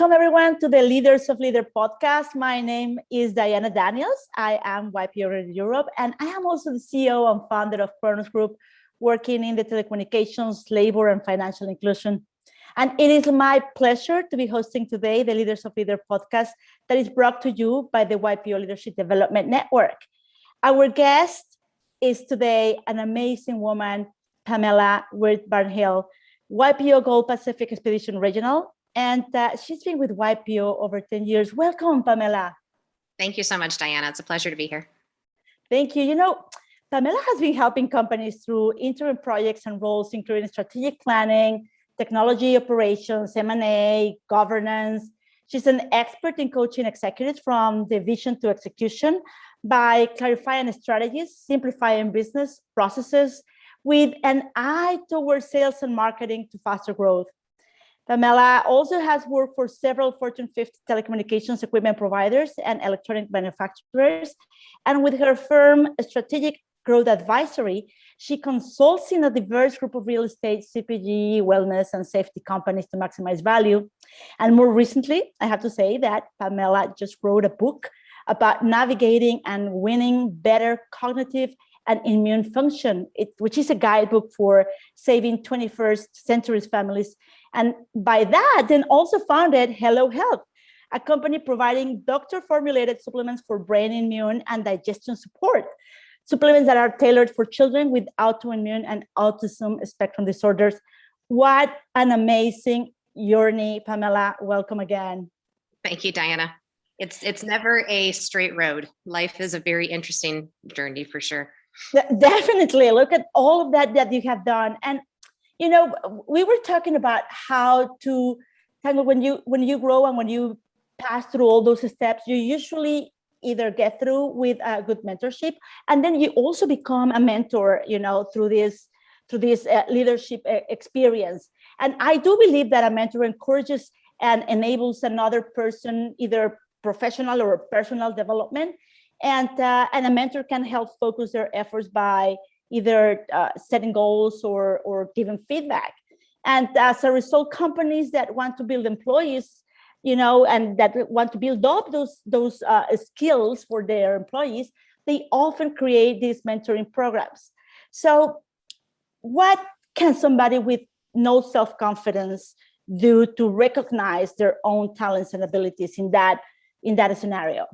Welcome everyone to the Leaders of Leader podcast. My name is Diana Daniels. I am YPO Greater Europe, and I am also the CEO and founder of Kronos Group, working in the telecommunications, labor, and financial inclusion. And it is my pleasure to be hosting today the Leaders of Leader podcast that is brought to you by the YPO Leadership Development Network. Our guest is today an amazing woman, Pamela Barnhill, YPO Gold Pacific Expedition Regional, and she's been with YPO over 10 years. Welcome, Pamela. Thank you so much, Diana. It's a pleasure to be here. Thank you. You know, Pamela has been helping companies through interim projects and roles, including strategic planning, technology operations, M&A, governance. She's an expert in coaching executives from the vision to execution by clarifying strategies, simplifying business processes with an eye towards sales and marketing to foster growth. Pamela also has worked for several Fortune 50 telecommunications equipment providers and electronic manufacturers. And with her firm, Strategic Growth Advisory, she consults in a diverse group of real estate, CPG, wellness, and safety companies to maximize value. And more recently, I have to say that Pamela just wrote a book about navigating and winning better cognitive and immune function, which is a guidebook for saving 21st century families. And by that, then also founded Hello Health, a company providing doctor-formulated supplements for brain immune and digestion support. Supplements that are tailored for children with autoimmune and autism spectrum disorders. What an amazing journey, Pamela. Welcome again. Thank you, Diana. It's never a straight road. Life is a very interesting journey for sure. Definitely. Look at all of that you have done. And, you know, we were talking about how to kind of when you grow and when you pass through all those steps, you usually either get through with a good mentorship, and then you also become a mentor, you know, through this leadership experience. And I do believe that a mentor encourages and enables another person, either professional or personal development. And a mentor can help focus their efforts by either setting goals or giving feedback. And as a result, companies that want to build employees, you know, and that want to build up those skills for their employees, they often create these mentoring programs. So what can somebody with no self-confidence do to recognize their own talents and abilities in that scenario?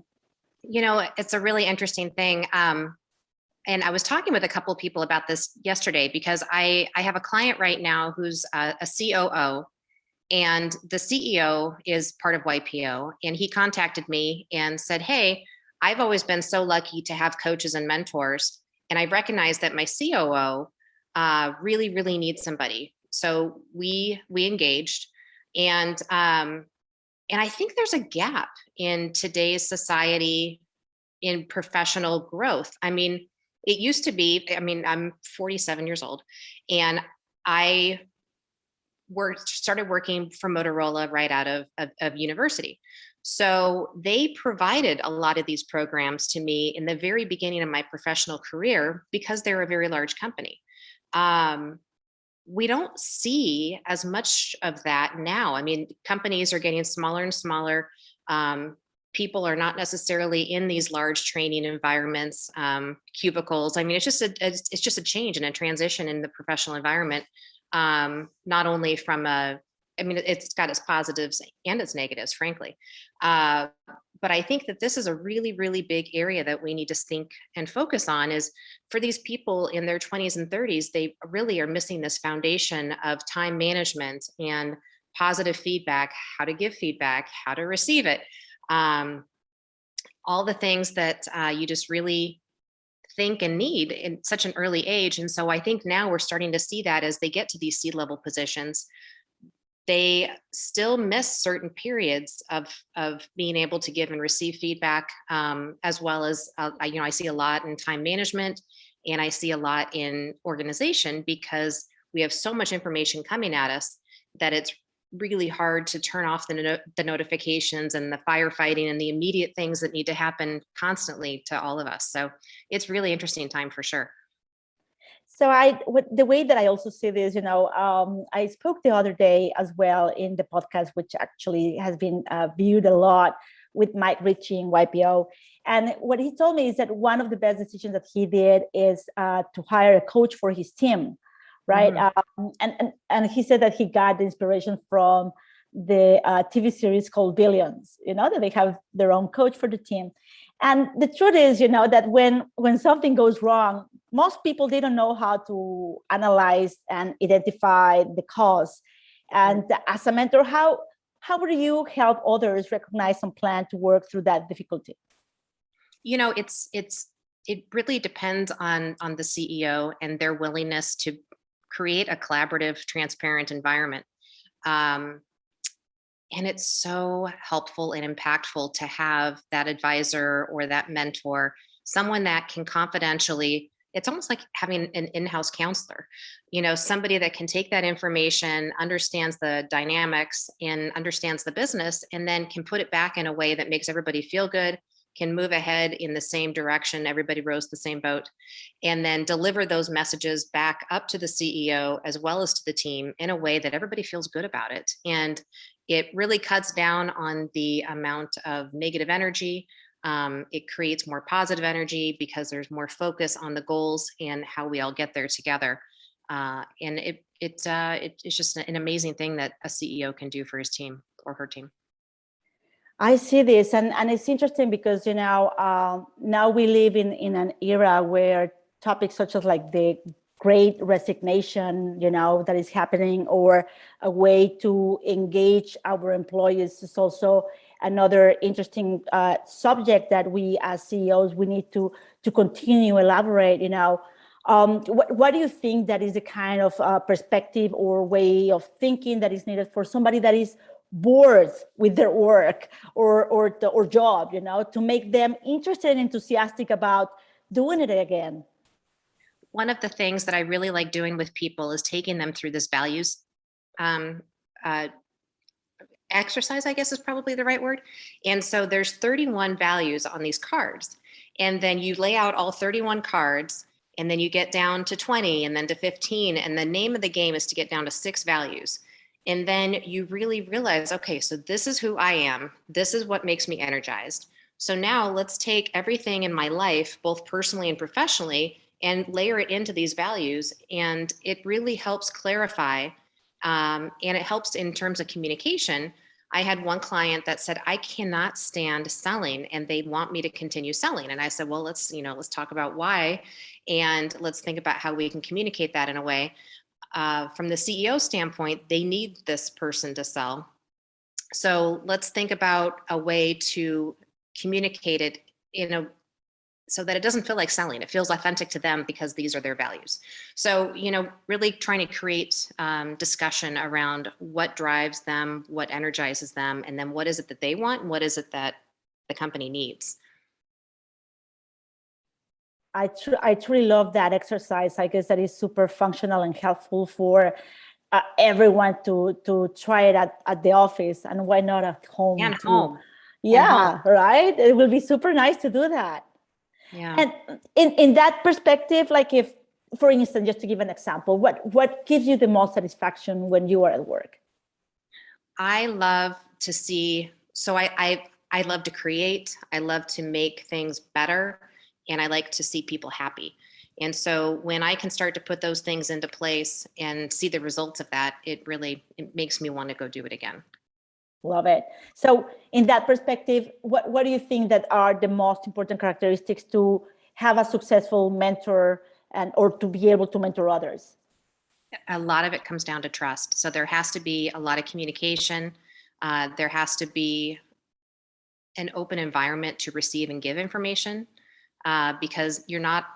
You know, it's a really interesting thing. And I was talking with a couple of people about this yesterday because I have a client right now who's a COO, and the CEO is part of YPO. And he contacted me and said, hey, I've always been so lucky to have coaches and mentors. And I recognize that my COO really, really needs somebody. So we engaged. And I think there's a gap in today's society in professional growth. I mean, it used to be, I'm 47 years old, and I started working for Motorola right out of university. So they provided a lot of these programs to me in the very beginning of my professional career because they're a very large company. We don't see as much of that now. I mean, companies are getting smaller and smaller. People are not necessarily in these large training environments, cubicles. I mean, it's just a change and a transition in the professional environment. Not only from it's got its positives and its negatives, frankly. But I think that this is a really, really big area that we need to think and focus on is for these people in their 20s and 30s, they really are missing this foundation of time management and positive feedback, how to give feedback, how to receive it. All the things that you just really think and need in such an early age. And so I think now we're starting to see that as they get to these C-level positions, they still miss certain periods of being able to give and receive feedback, as well as, I see a lot in time management and I see a lot in organization because we have so much information coming at us that it's really hard to turn off the notifications and the firefighting and the immediate things that need to happen constantly to all of us. So it's really interesting time for sure. So the way that I also see this, I spoke the other day as well in the podcast, which actually has been viewed a lot with Mike Ritchie in YPO. And what he told me is that one of the best decisions that he did is to hire a coach for his team, right? And he said that he got the inspiration from the TV series called Billions, that they have their own coach for the team. And the truth is, that when something goes wrong, most people, they don't know how to analyze and identify the cause. And as a mentor, how would you help others recognize and plan to work through that difficulty? It really depends on the CEO and their willingness to create a collaborative, transparent environment. And it's so helpful and impactful to have that advisor or that mentor, someone that can confidentially, it's almost like having an in-house counselor, somebody that can take that information, understands the dynamics and understands the business, and then can put it back in a way that makes everybody feel good, can move ahead in the same direction, everybody rows the same boat, and then deliver those messages back up to the CEO as well as to the team in a way that everybody feels good about it. And it really cuts down on the amount of negative energy. It creates more positive energy because there's more focus on the goals and how we all get there together. And it's just an amazing thing that a CEO can do for his team or her team. I see this, and it's interesting because now we live in an era where topics such as like the Great Resignation, that is happening, or a way to engage our employees is also another interesting subject that we as CEOs we need to continue elaborate. What do you think that is the kind of perspective or way of thinking that is needed for somebody that is bored with their work or job, to make them interested and enthusiastic about doing it again? One of the things that I really like doing with people is taking them through this values exercise, I guess is probably the right word. And so there's 31 values on these cards. And then you lay out all 31 cards, and then you get down to 20 and then to 15. And the name of the game is to get down to 6 values. And then you really realize, okay, so this is who I am. This is what makes me energized. So now let's take everything in my life, both personally and professionally, and layer it into these values. And it really helps clarify, and it helps in terms of communication. I had one client that said, I cannot stand selling, and they want me to continue selling. And I said, well, let's talk about why, and let's think about how we can communicate that in a way. From the CEO standpoint, they need this person to sell. So let's think about a way to communicate it so that it doesn't feel like selling. It feels authentic to them because these are their values. So, really trying to create discussion around what drives them, what energizes them, and then what is it that they want and what is it that the company needs. I truly love that exercise. I guess that is super functional and helpful for everyone to try it at the office, and why not at home and too. home. Yeah, right. It will be super nice to do that. Yeah. And in that perspective, like if, for instance, just to give an example, what gives you the most satisfaction when you are at work? I love to see. So I love to create. I love to make things better. And I like to see people happy. And so when I can start to put those things into place and see the results of that, it makes me want to go do it again. Love it. So in that perspective, what do you think that are the most important characteristics to have a successful mentor or to be able to mentor others? A lot of it comes down to trust. So there has to be a lot of communication. There has to be an open environment to receive and give information. Because you're not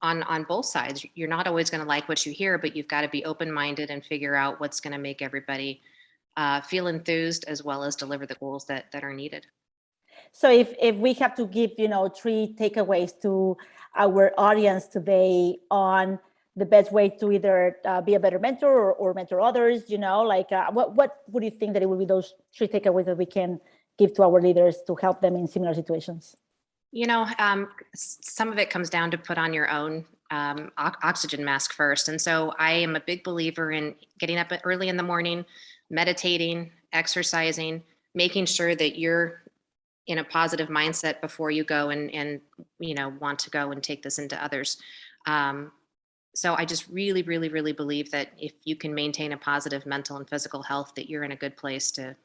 on both sides. You're not always going to like what you hear, but you've got to be open-minded and figure out what's going to make everybody feel enthused as well as deliver the goals that are needed. So if we have to give, 3 takeaways to our audience today on the best way to either be a better mentor or mentor others, what would you think that it would be those 3 takeaways that we can give to our leaders to help them in similar situations? Some of it comes down to put on your own oxygen mask first. And so I am a big believer in getting up early in the morning, meditating, exercising, making sure that you're in a positive mindset before you go and want to go and take this into others. So I just really, really, really believe that if you can maintain a positive mental and physical health, that you're in a good place to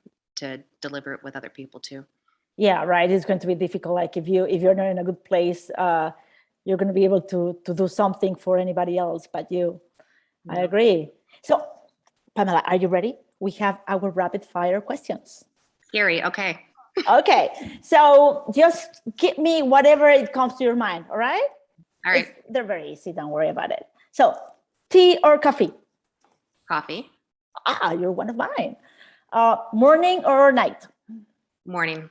deliver it with other people too. Yeah, right. It's going to be difficult. Like if you're not in a good place, you're going to be able to do something for anybody else but you. Yeah. I agree. So, Pamela, are you ready? We have our rapid fire questions. Scary. Okay. Okay. So just give me whatever it comes to your mind. All right. All right. They're very easy. Don't worry about it. So, tea or coffee? Coffee. You're one of mine. Morning or night? Morning.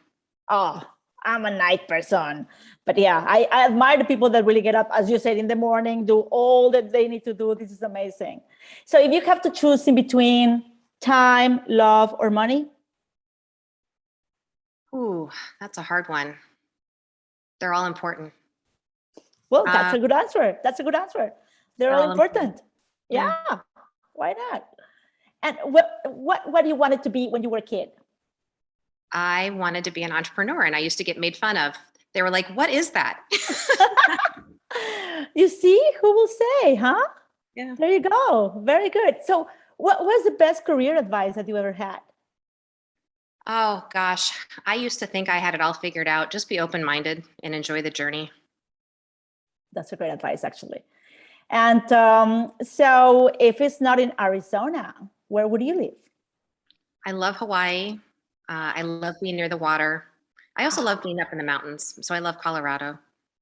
Oh, I'm a night person. But yeah, I admire the people that really get up, as you said, in the morning, do all that they need to do. This is amazing. So if you have to choose in between time, love, or money? Ooh, that's a hard one. They're all important. Well, that's a good answer. That's a good answer. They're all important. Yeah. Why not? And what do you want it to be when you were a kid? I wanted to be an entrepreneur, and I used to get made fun of. They were like, "What is that?" You see, who will say, huh? Yeah. There you go. Very good. So what was the best career advice that you ever had? Oh, gosh. I used to think I had it all figured out. Just be open-minded and enjoy the journey. That's a great advice, actually. And so if it's not in Arizona, where would you live? I love Hawaii. I love being near the water. I also love being up in the mountains. So I love Colorado.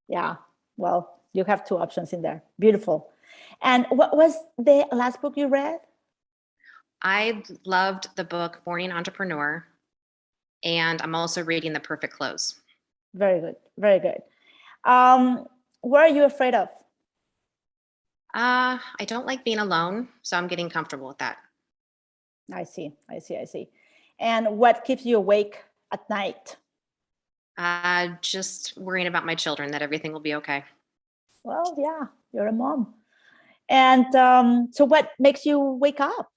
Yeah. Well, you have two options in there. Beautiful. And what was the last book you read? I loved the book Morning Entrepreneur. And I'm also reading The Perfect Close. Very good. Very good. What are you afraid of? I don't like being alone, so I'm getting comfortable with that. I see. And what keeps you awake at night? Just worrying about my children, that everything will be okay. Well, yeah, you're a mom. And so what makes you wake up?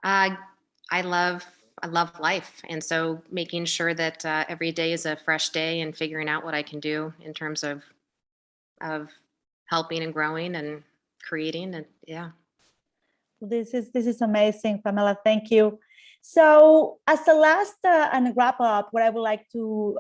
I love life. And so making sure that every day is a fresh day and figuring out what I can do in terms of helping and growing and creating. And yeah. This is amazing, Pamela. Thank you. So as the last and wrap up, what I would like to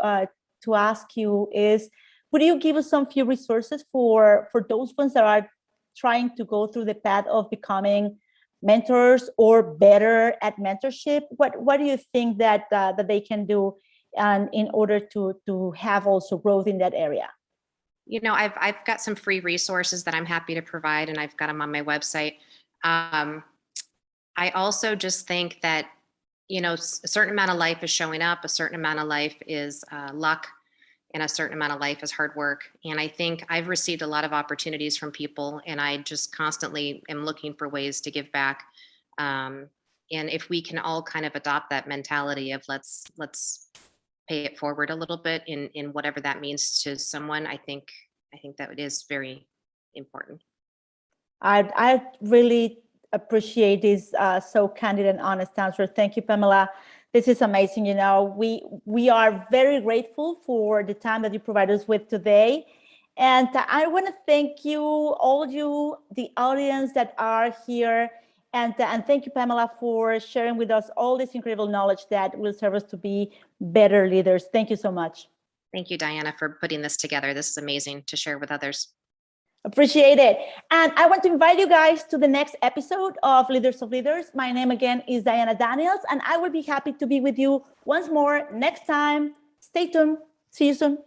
ask you is, would you give us some few resources for those ones that are trying to go through the path of becoming mentors or better at mentorship? What do you think that they can do in order to have also growth in that area? I've got some free resources that I'm happy to provide, and I've got them on my website. I also just think that, a certain amount of life is showing up, a certain amount of life is luck, and a certain amount of life is hard work. And I think I've received a lot of opportunities from people, and I just constantly am looking for ways to give back. And if we can all kind of adopt that mentality of let's pay it forward a little bit in whatever that means to someone, I think that is very important. I really appreciate this so candid and honest answer. Thank you, Pamela. This is amazing. We are very grateful for the time that you provide us with today. And I want to thank you, all you, the audience that are here. And thank you, Pamela, for sharing with us all this incredible knowledge that will serve us to be better leaders. Thank you so much. Thank you, Diana, for putting this together. This is amazing to share with others. Appreciate it. And I want to invite you guys to the next episode of Leaders of Leaders. My name again is Diana Daniels, and I will be happy to be with you once more next time. Stay tuned. See you soon.